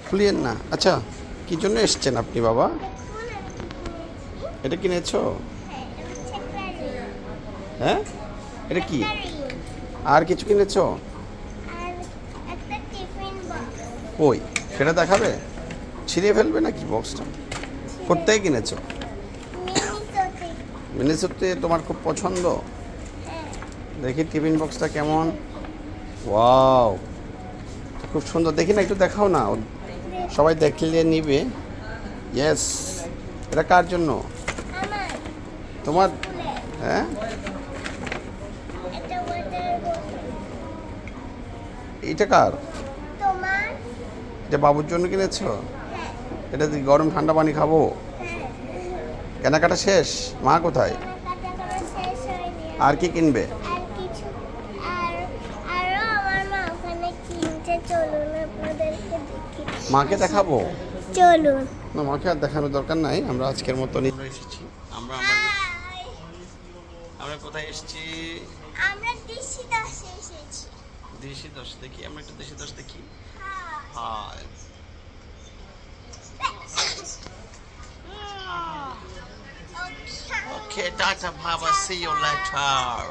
খুলিয়েন না। আচ্ছা, কি জন্য এসছেন আপনি বাবা? এটা কিনেছো? হ্যাঁ, এটা কি? আর কিছু কিনেছো? কই, সেটা দেখাবে? ছিঁড়ে ফেলবে নাকি বক্সটা? কোত্থেকে কিনেছো? মিনিসোতে তোমার খুব পছন্দ? দেখি টিফিন বক্সটা কেমন। ওয়াও, খুব সুন্দর। দেখি না, একটু দেখাও না, সবাই দেখলে নিবে। ইয়েস। এটা কার জন্য? তোমার? হ্যাঁ, এটা কার? এটা বাবুর জন্য কিনেছো? এটা দিয়ে গরম ঠান্ডা পানি খাবো? কেনাকাটা শেষ? মা কোথায়? আর কি কিনবে? মাকে দেখাবো? চলুন। না, মাকে আর দেখানোর দরকার নাই। আমরা আজকের মতো এসেছি। আমরা আমরা কোথায় এসেছি? আমরা দেশি দশে এসেছি। দেশি দশ দেখি, আমরা একটু দেশি দশ দেখি। হ্যাঁ। হাই। ওকে, টাটা বাবা, সি ইউ লেটার।